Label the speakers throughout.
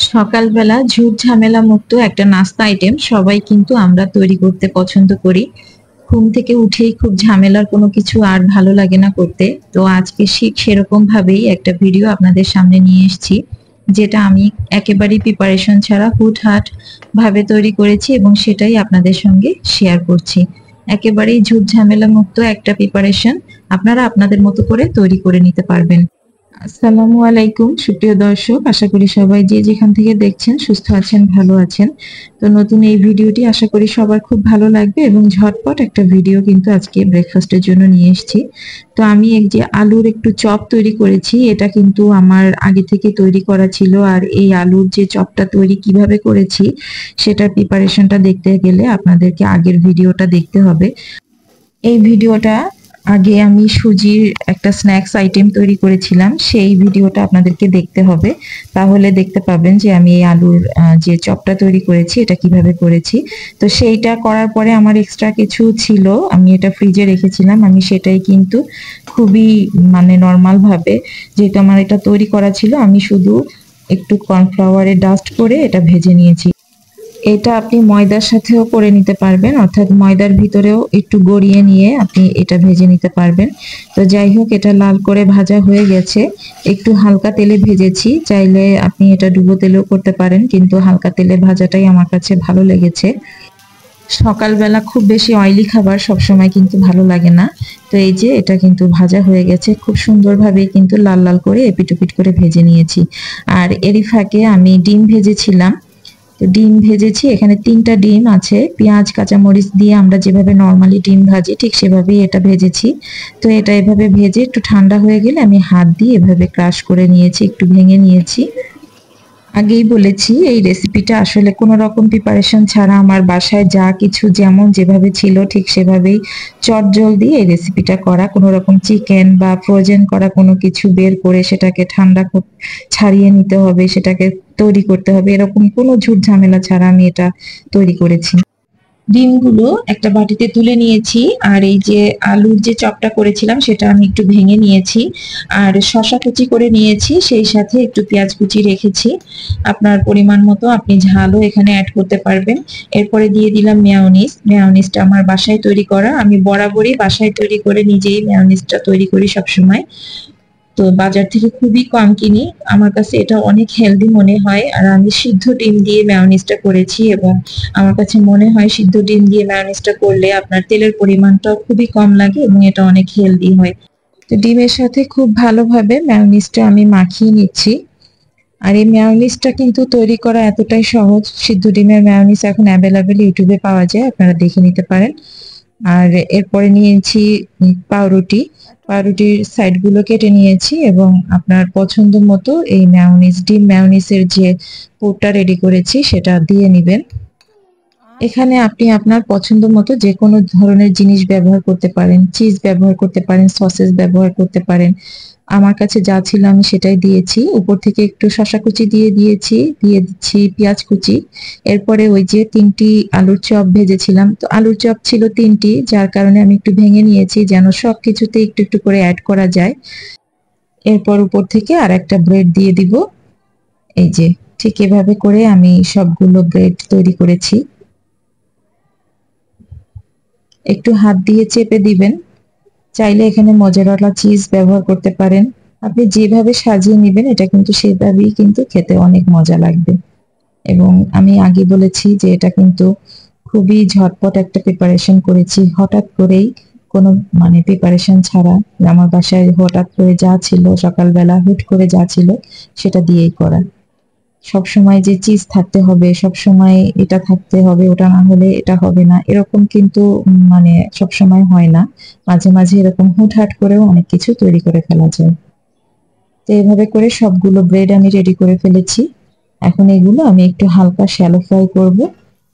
Speaker 1: সকালবেলা ঝুট ঝামেলা মুক্ত একটা নাস্তা আইটেম সবাই কিন্তু আমরা তৈরি করতে পছন্দ করি। ঘুম থেকে উঠেই খুব ঝামেলার কোনো কিছু আর ভালো লাগে না করতে। তো আজকে ঠিক সেরকম ভাবেই একটা ভিডিও আপনাদের সামনে নিয়ে এসেছি, যেটা আমি একেবারেই প্রিপারেশন ছাড়া হুটহাট ভাবে তৈরি করেছি এবং সেটাই আপনাদের সঙ্গে শেয়ার করছি। একেবারেই ঝুট ঝামেলা মুক্ত একটা প্রিপারেশন আপনারা আপনাদের মতো করে তৈরি করে নিতে পারবেন। আসসালামু আলাইকুম সুপ্রিয় দর্শক, আশা করি সবাই যে যেখান থেকে দেখছেন সুস্থ আছেন, ভালো আছেন। তো নতুন এই ভিডিওটি আশা করি সবার খুব ভালো লাগবে এবং ঝটপট একটা ভিডিও কিন্তু আজকে ব্রেকফাস্টের জন্য নিয়ে এসেছি। তো আমি এই যে আলুর একটু চপ তৈরি করেছি, এটা কিন্তু আমার আগে থেকে তৈরি করা ছিল। আর এই আলুর যে চপটা তৈরি কিভাবে করেছি সেটার প্রিপারেশনটা দেখতে গেলে আপনাদেরকে আগের ভিডিওটা দেখতে হবে। এই ভিডিওটা আগে আমি সুজির একটা স্ন্যাক্স আইটেম তৈরি করেছিলাম, সেই ভিডিওটা আপনাদেরকে দেখতে হবে। তাহলে দেখতে পাবেন যে আমি এই আলুর যে চপটা তৈরি করেছি এটা কিভাবে করেছি। তো সেইটা করার পরে আমার এক্সট্রা কিছু ছিল, আমি এটা ফ্রিজে রেখেছিলাম। আমি সেটাই কিন্তু খুবই মানে নর্মাল ভাবে, যেহেতু আমার এটা তৈরি করা ছিল, আমি শুধু একটু কর্নফ্লাওয়ারে ডাস্ট করে এটা ভেজে নিয়েছি। এটা আপনি ময়দার সাথেও করে নিতে পারবেন, অর্থাৎ ময়দার ভিতরেও একটু গড়িয়ে নিয়ে আপনি এটা ভেজে নিতে পারবেন। তো যাই হোক, এটা লাল করে ভাজা হয়ে গেছে। একটু হালকা তেলে ভেজেছি, চাইলে আপনি এটা ডুবো তেলেও করতে পারেন, কিন্তু হালকা তেলে ভাজাটাই আমার কাছে ভালো লেগেছে। সকালবেলা খুব বেশি অয়েলি খাবার সবসময় কিন্তু ভালো লাগে না। তো এই যে এটা কিন্তু ভাজা হয়ে গেছে, খুব সুন্দরভাবে কিন্তু লাল লাল করে এপিট ওপিট করে ভেজে নিয়েছি। আর এরই ফাঁকে আমি ডিম ভেজেছিলাম। তো ডিম ভেজেছি, এখানে 3টা ডিম আছে। পেঁয়াজ কাঁচামরিচ দিয়ে আমরা যেভাবে নর্মালি ডিম ভাজি ঠিক সেভাবেই এটা ভেজেছি। তো এটা এভাবে ভেজে একটু ঠান্ডা হয়ে গেলে আমি হাত দিয়ে এভাবে ক্রাশ করে নিয়েছি, একটু ভেঙে নিয়েছি। আগেই বলেছি এই রেসিপিটা আসলে কোনো রকম প্রিপারেশন ছাড়া আমার বাসায় যা কিছু যেমন যেভাবে ছিল ঠিক সেভাবেই চটজলদি এই রেসিপিটা করা। কোনো রকম চিকেন বা ফ্রোজেন করা কোনো কিছু বের করে সেটাকে ঠান্ডা ছাড়িয়ে নিতে হবে, সেটাকে তৈরি করতে হবে, এরকম কোনো ঝুট ঝামেলা ছাড়া আমি এটা তৈরি করেছি। ডিমগুলো একটা বাটিতে তুলে নিয়েছি, আর এই যে আলুর যে চপটা করেছিলাম সেটা আমি একটু ভেঙে নিয়েছি, আর শসা কুচি করে নিয়েছি, সেই সাথে একটু পেঁয়াজ কুচি রেখেছি। আপনার পরিমাণ মতো আপনি ঝালও এখানে অ্যাড করতে পারবেন। এরপরে দিয়ে দিলাম মেয়োনিজ। মেয়োনিজটা আমার বাসায় তৈরি করা, আমি বরাবরই বাসায় তৈরি করে নিজেই মেয়োনিজটা তৈরি করি সবসময়। তো বাজার থেকে খুবই কম কিনি, আমার কাছে এটা অনেক হেলদি মনে হয়। আর আমি সিদ্ধ ডিম দিয়ে মেয়োনিজটা করেছি এবং আমার কাছে মনে হয় সিদ্ধ ডিম দিয়ে মেয়োনিজটা করলে আপনার তেলের পরিমাণটাও খুবই কম লাগে এবং এটা অনেক হেলদি হয়। তো ডিমের সাথে খুব ভালোভাবে মেয়োনিজটা আমি মাখিয়ে নিচ্ছি। আর এই মেয়োনিজটা কিন্তু তৈরি করা এতটাই সহজ, সিদ্ধ ডিমের মেয়োনিজ এখন অ্যাভেলেবেল ইউটিউবে পাওয়া যায়, আপনারা দেখে নিতে পারেন। আর এরপরে নিয়েছি পাউরুটি। পাউরুটির সাইড গুলো কেটে নিয়েছি এবং আপনার পছন্দ মতো এই মেয়োনিজ, ডিম মেয়োনিজের যে পুরটা রেডি করেছি সেটা দিয়ে নিবেন। এখানে আপনি আপনার পছন্দ মতো যে কোনো ধরনের জিনিস ব্যবহার করতে পারেন, চিজ ব্যবহার করতে পারেন, সসেস ব্যবহার করতে পারেন। আমার কাছে যা ছিল আমি সেটাই দিয়েছি। উপর থেকে একটু শসা কুচি দিয়ে দিচ্ছি পেঁয়াজ কুচি। এরপরে ওই যে 3টি আলুর চপ ভেজেছিলাম, তো আলুর চপ ছিল 3টি, যার কারণে আমি একটু ভেঙে নিয়েছি যেন সবকিছুতে একটু একটু করে অ্যাড করা যায়। এরপর উপর থেকে আর একটা ব্রেড দিয়ে দিব। এই যে ঠিক এভাবে করে আমি সবগুলো ব্রেড তৈরি করেছি। একটু হাত দিয়ে চেপে দিবেন। চাইলে এখানে মজারেলা চিজ ব্যবহার করতে পারেন। আপনি যেভাবে সাজিয়ে নেবেন এটা কিন্তু সেভাবেই কিন্তু খেতে অনেক মজা লাগবে। এবং আমি আগে বলেছি যে এটা কিন্তু খুবই ঝটপট একটা প্রিপারেশন করেছি, হঠাৎ করেই, কোনো মানে প্রিপারেশন ছাড়া। আমার বাসায় হঠাৎ করে যা ছিল, সকালবেলা হুট করে যা ছিল সেটা দিয়েই করা। সবসময় যে চিজ থাকতে হবে, সবসময় এটা থাকতে হবে, ওটা না হলে এটা হবে না, এরকম কিন্তু মানে সবসময় হয় না। মাঝে মাঝে এরকম হুটহাট করেও অনেক কিছু তৈরি করে ফেলা যায়। তো এভাবে করে সবগুলো ব্রেড আমি রেডি করে ফেলেছি। এখন এগুলো আমি একটু হালকা শ্যালো ফ্রাই করব।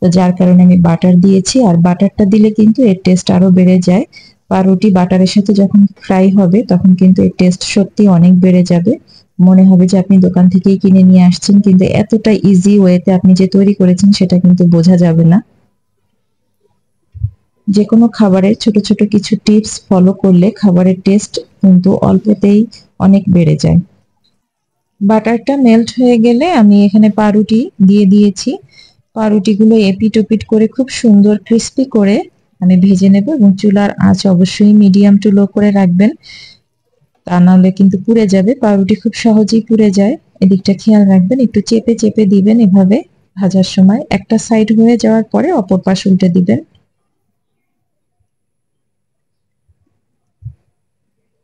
Speaker 1: তো যার কারণে আমি বাটার দিয়েছি, আর বাটারটা দিলে কিন্তু এর টেস্ট আরো বেড়ে যায়। পাউরুটি বাটারের সাথে যখন ফ্রাই হবে তখন কিন্তু এর টেস্ট সত্যি অনেক বেড়ে যাবে। মনে হবে যে আপনি দোকান থেকেই কিনে নিয়ে আসছেন, কিন্তু এতটা ইজি ওয়েতে আপনি যে তৈরি করেছেন সেটা কিন্তু বোঝা যাবে না। যে কোনো খাবারের ছোট ছোট কিছু টিপস ফলো করলে খাবারের টেস্ট কিন্তু অল্পতেই অনেক বেড়ে যায়। বাটারটা মেল্ট হয়ে গেলে আমি এখানে পাউরুটি দিয়ে দিয়েছি। পাউরুটিগুলো এপিট ওপিট করে খুব সুন্দর ক্রিস্পি করে আমি ভেজে নেব, এবং চুলার আঁচ অবশ্যই মিডিয়াম টু লো করে রাখবেন, তা নাহলে কিন্তু পুড়ে যাবে। পাউরুটি খুব সহজেই পুড়ে যায়, এদিকটা খেয়াল রাখবেন। একটু চেপে চেপে দিবেন এভাবে ভাজার সময়। একটা সাইড হয়ে যাওয়ার পরে অপর পাশ উল্টে দিবেন।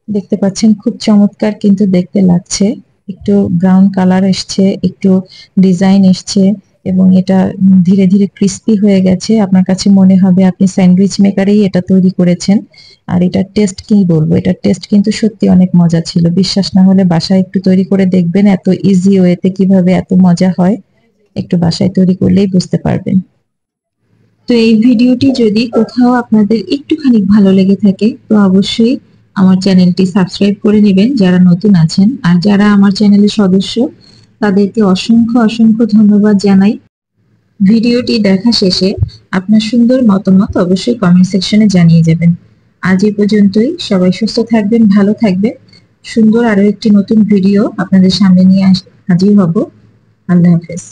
Speaker 1: দেখতে পাচ্ছেন খুব চমৎকার কিন্তু দেখতে লাগছে, একটু ব্রাউন কালার এসছে, একটু ডিজাইন এসছে, এবং এটা ধীরে ধীরে ক্রিস্পি হয়ে গেছে। আপনার কাছে মনে হবে আপনি স্যান্ডউইচ মেকারেই এটা তৈরি করেছেন। আর এটার টেস্ট কি বলবো, এটার টেস্ট কিন্তু সত্যি অনেক মজা ছিল। বিশ্বাস না হলে বাসায় একটু তৈরি করে দেখবেন, এত ইজি ওয়েতে কিভাবে এত মজা হয়, একটু বাসায় তৈরি করলেই বুঝতে পারবেন। তো এই ভিডিওটি যদি কোথাও আপনাদের একটুখানি ভালো লেগে থাকে, তো অবশ্যই আমার চ্যানেলটি সাবস্ক্রাইব করে নেবেন যারা নতুন আছেন। আর যারা আমার চ্যানেলের সদস্য, তাদেরকে অসংখ্য অসংখ্য ধন্যবাদ জানাই। ভিডিওটি দেখা শেষে আপনার সুন্দর মতামত অবশ্যই কমেন্ট সেকশনে জানিয়ে যাবেন। আজ এই পর্যন্তই। সবাই সুস্থ থাকবেন, ভালো থাকবেন। সুন্দর আরো একটি নতুন ভিডিও আপনাদের সামনে নিয়ে হাজির হব। আল্লাহ হাফেজ।